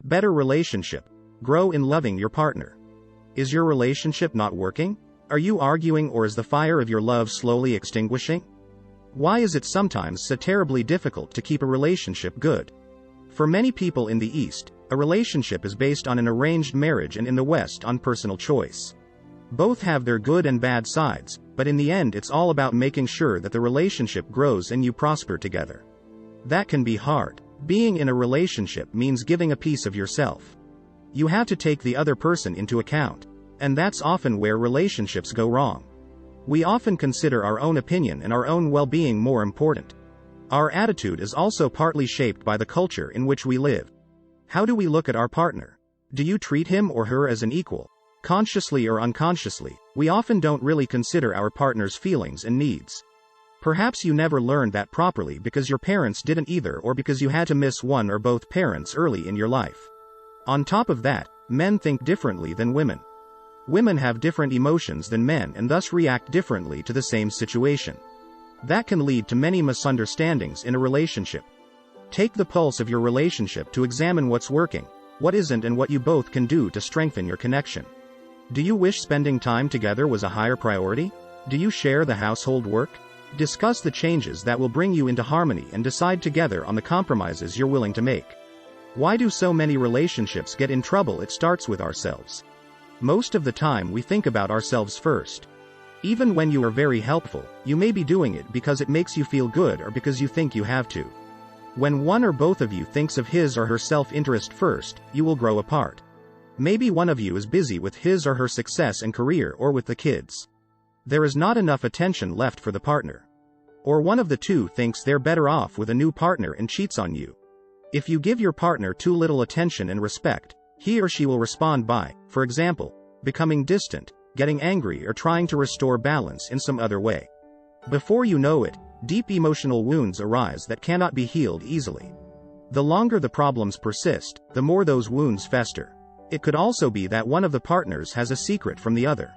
Better relationship. Grow in loving your partner. Is your relationship not working? Are you arguing, or is the fire of your love slowly extinguishing? Why is it sometimes so terribly difficult to keep a relationship good? For many people in the East, a relationship is based on an arranged marriage, and in the West on personal choice. Both have their good and bad sides, but in the end it's all about making sure that the relationship grows and you prosper together. That can be hard. Being in a relationship means giving a piece of yourself. You have to take the other person into account. And that's often where relationships go wrong. We often consider our own opinion and our own well-being more important. Our attitude is also partly shaped by the culture in which we live. How do we look at our partner? Do you treat him or her as an equal? Consciously or unconsciously, we often don't really consider our partner's feelings and needs. Perhaps you never learned that properly because your parents didn't either, or because you had to miss one or both parents early in your life. On top of that, men think differently than women. Women have different emotions than men and thus react differently to the same situation. That can lead to many misunderstandings in a relationship. Take the pulse of your relationship to examine what's working, what isn't, and what you both can do to strengthen your connection. Do you wish spending time together was a higher priority? Do you share the household work? Discuss the changes that will bring you into harmony and decide together on the compromises you're willing to make. Why do so many relationships get in trouble? It starts with ourselves. Most of the time we think about ourselves first. Even when you are very helpful, you may be doing it because it makes you feel good or because you think you have to. When one or both of you thinks of his or her self-interest first, you will grow apart. Maybe one of you is busy with his or her success and career, or with the kids. There is not enough attention left for the partner. Or one of the two thinks they're better off with a new partner and cheats on you. If you give your partner too little attention and respect, he or she will respond by, for example, becoming distant, getting angry, or trying to restore balance in some other way. Before you know it, deep emotional wounds arise that cannot be healed easily. The longer the problems persist, the more those wounds fester. It could also be that one of the partners has a secret from the other.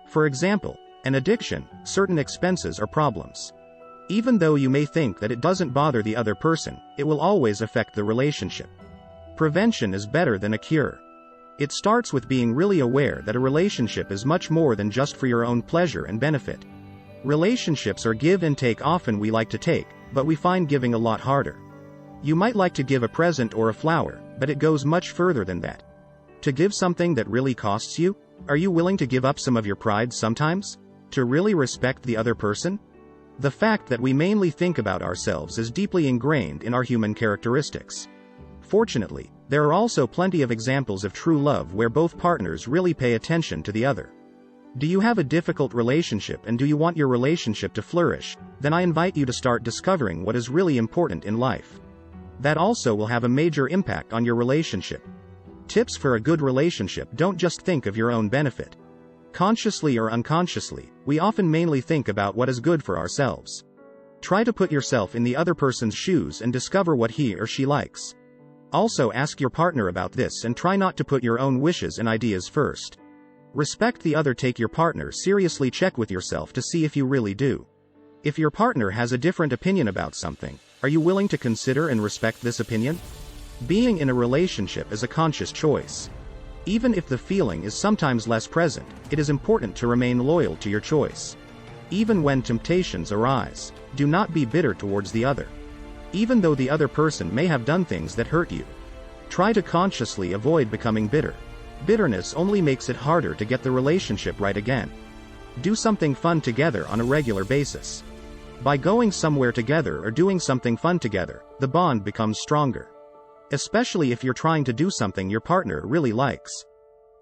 For example, an addiction, certain expenses, or problems. Even though you may think that it doesn't bother the other person, it will always affect the relationship. Prevention is better than a cure. It starts with being really aware that a relationship is much more than just for your own pleasure and benefit. Relationships are give and take. Often we like to take, but we find giving a lot harder. You might like to give a present or a flower, but it goes much further than that. To give something that really costs you? Are you willing to give up some of your pride sometimes? To really respect the other person? The fact that we mainly think about ourselves is deeply ingrained in our human characteristics. Fortunately, there are also plenty of examples of true love where both partners really pay attention to the other. Do you have a difficult relationship and do you want your relationship to flourish? Then I invite you to start discovering what is really important in life. That also will have a major impact on your relationship. Tips for a good relationship: don't just think of your own benefit. Consciously or unconsciously, we often mainly think about what is good for ourselves. Try to put yourself in the other person's shoes and discover what he or she likes. Also ask your partner about this and try not to put your own wishes and ideas first. Respect the other. Take your partner seriously. Check with yourself to see if you really do. If your partner has a different opinion about something, are you willing to consider and respect this opinion? Being in a relationship is a conscious choice. Even if the feeling is sometimes less present, it is important to remain loyal to your choice. Even when temptations arise, do not be bitter towards the other. Even though the other person may have done things that hurt you, try to consciously avoid becoming bitter. Bitterness only makes it harder to get the relationship right again. Do something fun together on a regular basis. By going somewhere together or doing something fun together, the bond becomes stronger. Especially if you're trying to do something your partner really likes.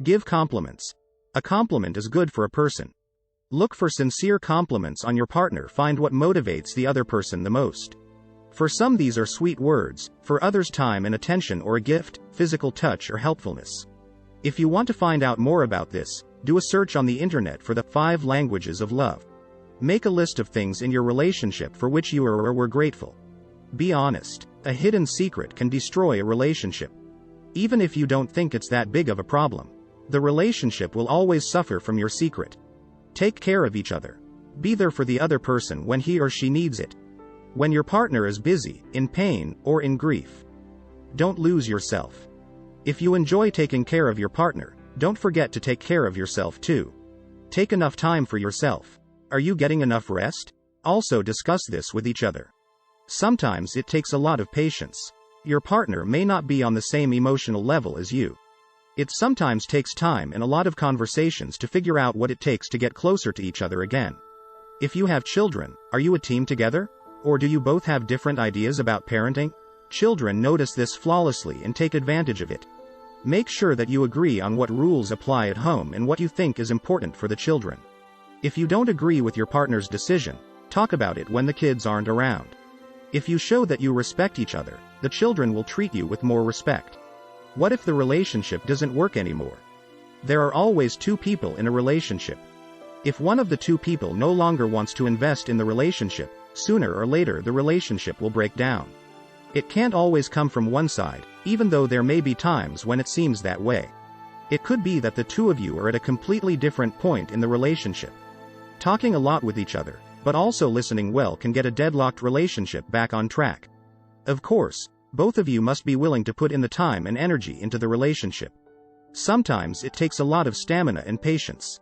Give compliments. A compliment is good for a person. Look for sincere compliments on your partner. Find what motivates the other person the most. For some these are sweet words, for others time and attention or a gift, physical touch or helpfulness. If you want to find out more about this, do a search on the internet for the 5 languages of love. Make a list of things in your relationship for which you are or were grateful. Be honest. A hidden secret can destroy a relationship. Even if you don't think it's that big of a problem, the relationship will always suffer from your secret. Take care of each other. Be there for the other person when he or she needs it. When your partner is busy, in pain, or in grief. Don't lose yourself. If you enjoy taking care of your partner, don't forget to take care of yourself too. Take enough time for yourself. Are you getting enough rest? Also discuss this with each other. Sometimes it takes a lot of patience. Your partner may not be on the same emotional level as you. It sometimes takes time and a lot of conversations to figure out what it takes to get closer to each other again. If you have children, are you a team together? Or do you both have different ideas about parenting? Children notice this flawlessly and take advantage of it. Make sure that you agree on what rules apply at home and what you think is important for the children. If you don't agree with your partner's decision, talk about it when the kids aren't around. If you show that you respect each other, the children will treat you with more respect. What if the relationship doesn't work anymore? There are always two people in a relationship. If one of the two people no longer wants to invest in the relationship, sooner or later the relationship will break down. It can't always come from one side, even though there may be times when it seems that way. It could be that the two of you are at a completely different point in the relationship. Talking a lot with each other, but also listening well can get a deadlocked relationship back on track. Of course, both of you must be willing to put in the time and energy into the relationship. Sometimes it takes a lot of stamina and patience.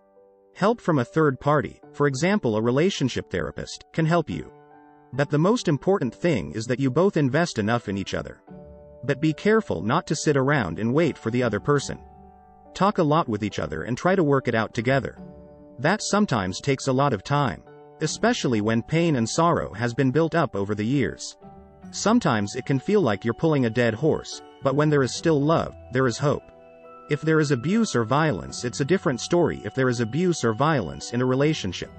Help from a third party, for example a relationship therapist, can help you. But the most important thing is that you both invest enough in each other. But be careful not to sit around and wait for the other person. Talk a lot with each other and try to work it out together. That sometimes takes a lot of time, especially when pain and sorrow has been built up over the years. Sometimes it can feel like you're pulling a dead horse, but when there is still love, there is hope. If there is abuse or violence, it's a different story if there is abuse or violence in a relationship.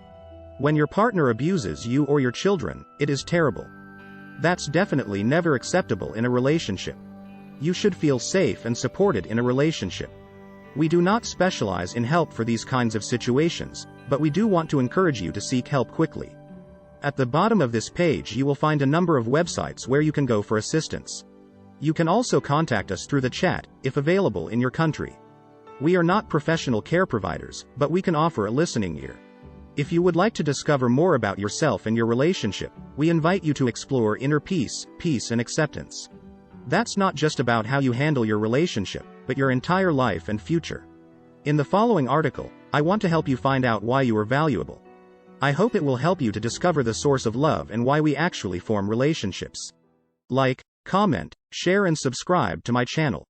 When your partner abuses you or your children, it is terrible. That's definitely never acceptable in a relationship. You should feel safe and supported in a relationship. We do not specialize in help for these kinds of situations, but we do want to encourage you to seek help quickly. At the bottom of this page you will find a number of websites where you can go for assistance. You can also contact us through the chat, if available in your country. We are not professional care providers, but we can offer a listening ear. If you would like to discover more about yourself and your relationship, we invite you to explore inner peace, peace and acceptance. That's not just about how you handle your relationship, but your entire life and future. In the following article, I want to help you find out why you are valuable. I hope it will help you to discover the source of love and why we actually form relationships. Like, comment, share and subscribe to my channel.